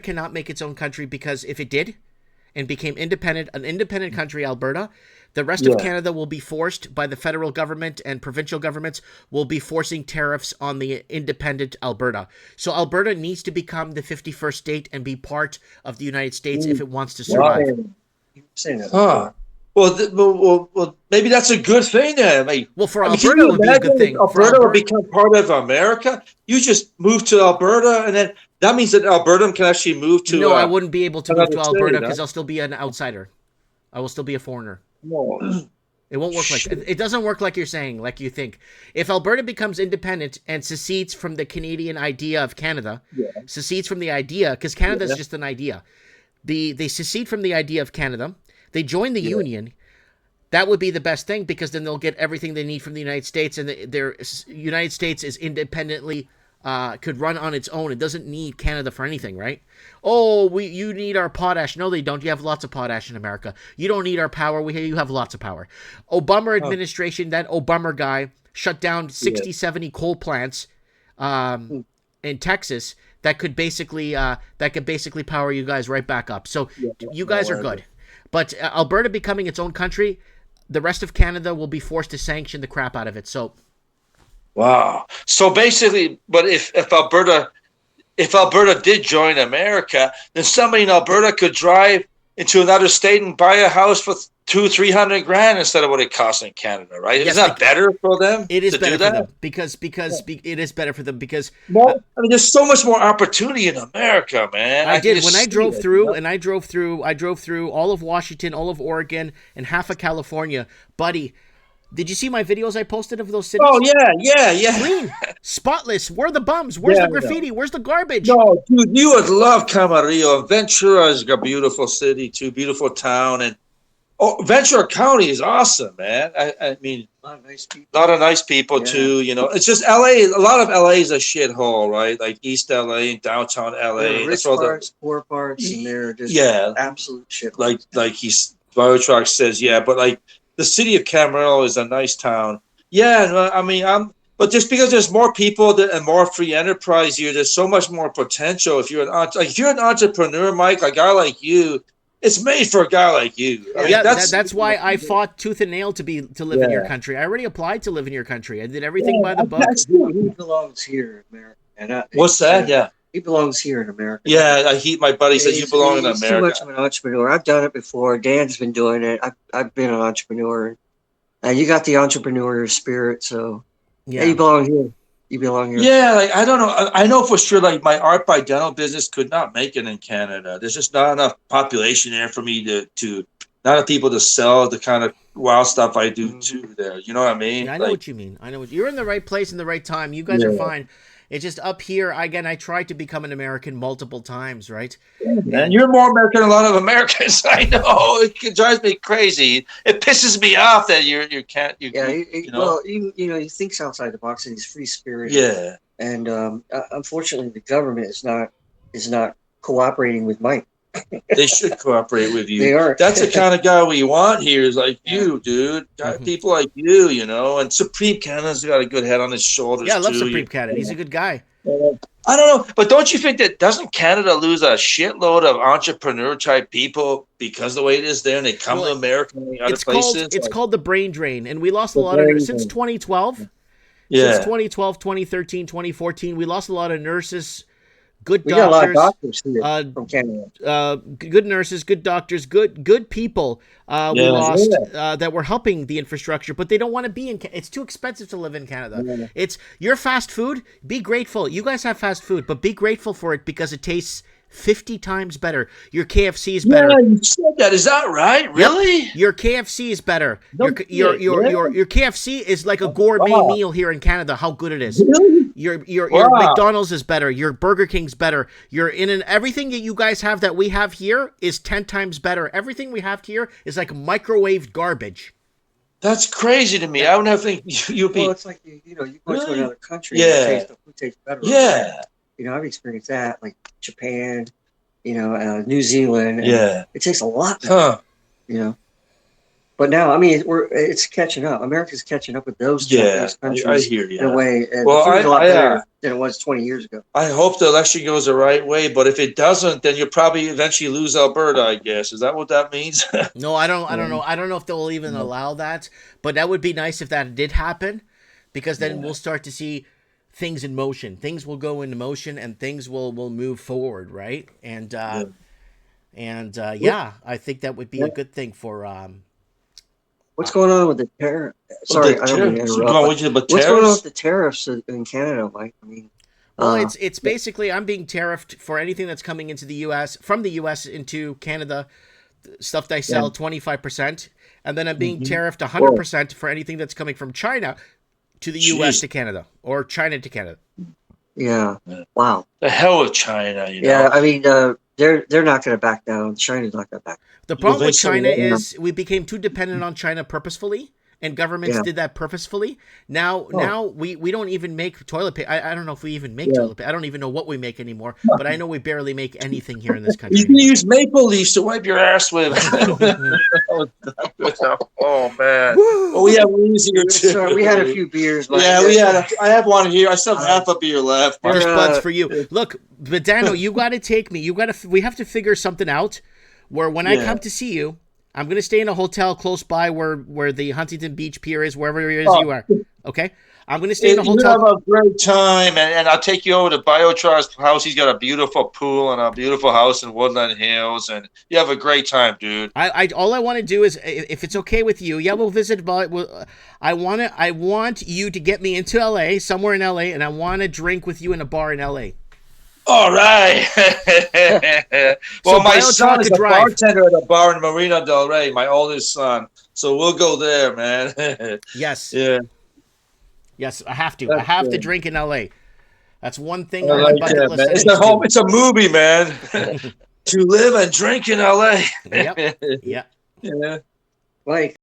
cannot make its own country because if it did and became an independent country, Alberta, the rest of Canada will be forced by the federal government, and provincial governments will be forcing tariffs on the independent Alberta. So Alberta needs to become the 51st state and be part of the United States if it wants to survive. Huh. Well, maybe that's a good thing then. Well, for Alberta, it would be a good thing. Alberta will become part of America. You just move to Alberta, and then that means that Alberta can actually move to. No, I wouldn't be able to move to Alberta because I'll still be an outsider. I will still be a foreigner. No. It won't work like it doesn't work like you're saying, like you think. If Alberta becomes independent and secedes from the Canadian idea of Canada, secedes from the idea, because Canada is just an idea. They secede from the idea of Canada. They join the Union. That would be the best thing because then they'll get everything they need from the United States, and their United States is independently could run on its own. It doesn't need Canada for anything, right? Oh, you need our potash. No, they don't. You have lots of potash in America. You don't need our power. You have lots of power. Obama administration, that Obama guy shut down 60, 70 coal plants in Texas that could basically power you guys right back up. So you guys are good. But Alberta becoming its own country, the rest of Canada will be forced to sanction the crap out of it. So, wow. So basically, but if Alberta did join America, then somebody in Alberta could drive into another state and buy a house for $200,000-300,000 instead of what it costs in Canada, right? Yes, is that better for them? It is better for them because it is better for them because. Well, I mean, there's so much more opportunity in America, man. I did when I drove through, and I drove through all of Washington, all of Oregon, and half of California, buddy. Did you see my videos I posted of those cities? Oh, yeah. Clean, spotless. Where are the bums? Where's the graffiti? Where's the garbage? No, dude, you would love Camarillo. Ventura is a beautiful city, too, beautiful town. And Ventura County is awesome, man. I mean, a lot of nice people, too. You know, it's just L.A. A lot of L.A. is a shithole, right? Like East L.A. and downtown L.A. Rich parts, poor parts, and they're just absolute shit. Like Biotrox says, but like, the city of Camarillo is a nice town. Yeah, I mean, but just because there's more people and more free enterprise here, there's so much more potential. If you're an entrepreneur, Mike, a guy like you, it's made for a guy like you. I mean, that's why I fought tooth and nail to live in your country. I already applied to live in your country. I did everything by the book. He belongs here in America. What's that? Yeah. He belongs here in America. Yeah, my buddy says you belong in America. Too much of an entrepreneur. I've done it before. Dan's been doing it. I've been an entrepreneur. And you got the entrepreneur spirit, so you belong here. You belong here. Yeah, like, I don't know. I know for sure, like, my art by dental business could not make it in Canada. There's just not enough population there for me to not enough people to sell the kind of wild stuff I do too there. You know what I mean? Yeah, I know what you mean. You're in the right place in the right time. You guys are fine. It's just up here, again, I tried to become an American multiple times, right? Man, you're more American than a lot of Americans. I know. It drives me crazy. It pisses me off that you can't. Well, he thinks outside the box and he's free spirit. Yeah. And unfortunately, the government is not cooperating with Mike. They should cooperate with you. They are. That's the kind of guy we want here is like you, dude. People like you, And Supreme Canada's got a good head on his shoulders, I love Supreme Canada. He's a good guy. I don't know. But don't you think doesn't Canada lose a shitload of entrepreneur-type people because of the way it is there and they come to America and other places? It's called the brain drain. And we lost a lot of since 2012. Yeah. Since 2012, 2013, 2014, we lost a lot of nurses. Good doctors, got a lot of doctors here from Canada. Good nurses, good doctors, good people. We lost that were helping the infrastructure, but they don't want to be in. It's too expensive to live in Canada. Yeah. It's your fast food. Be grateful. You guys have fast food, but be grateful for it because it tastes 50 times better. Your KFC is better. Yeah, you said that. Is that right? Really? Yep. Your KFC is better. Your KFC is like a gourmet meal here in Canada. How good it is. Really? Your McDonald's is better. Your Burger King's better. Everything that you guys have that we have here is 10 times better. Everything we have here is like microwaved garbage. That's crazy to me. I would never think you'd be. Well, it's like you go to another country. And the food tastes better. Yeah. I've experienced that, like Japan, New Zealand. And it takes a lot. But But now, I mean, it's catching up. America's catching up with those Japanese countries I hear you. in a way. And well, the food's a lot better than it was 20 years ago. I hope the election goes the right way, but if it doesn't, then you'll probably eventually lose Alberta, I guess. Is that what that means? No, I don't know. I don't know if they'll even allow that, but that would be nice if that did happen, because then we'll start to see things in motion. Things will go into motion and things will move forward, right? And I think that would be a good thing for what's going on with the tariff? Sorry, I don't mean to interrupt. What's going on with the tariffs in Canada, Mike? I mean, well, it's basically I'm being tariffed for anything that's coming into the U.S. from the U.S. into Canada, stuff they sell 25%, and then I'm being tariffed 100% for anything that's coming from China to the U.S. to Canada, or China to Canada. Yeah. Wow. The hell with China, you know? Yeah, I mean, they're not going to back down. China's not going to back down. The problem with China is we became too dependent on China purposefully, and governments did that purposefully. Now we don't even make toilet paper. I don't know if we even make toilet paper. I don't even know what we make anymore, but I know we barely make anything here in this country. You can use maple leaves to wipe your ass with. Oh, man. Well, we have easier too. Sorry, we had a few beers. Yeah, I have one here. I still have half a beer left. There's buds for you. Look, but Dano, you got to take me. We have to figure something out where when I come to see you, I'm going to stay in a hotel close by where the Huntington Beach Pier is, wherever it is you are. Okay? I'm going to stay in a hotel. You have a great time, and I'll take you over to Biotr's house. He's got a beautiful pool and a beautiful house in Woodland Hills, and you have a great time, dude. All I want to do is, if it's okay with you, we'll visit. I want you to get me into LA, somewhere in LA, and I want to drink with you in a bar in LA. All right. Well, my son is a bartender at a bar in Marina del Rey, my oldest son. So we'll go there, man. Yes. Yeah. Yes, I have to. I have to drink in LA. That's one thing on my bucket list. It's a movie, man. To live and drink in LA. Yep. Yeah. Like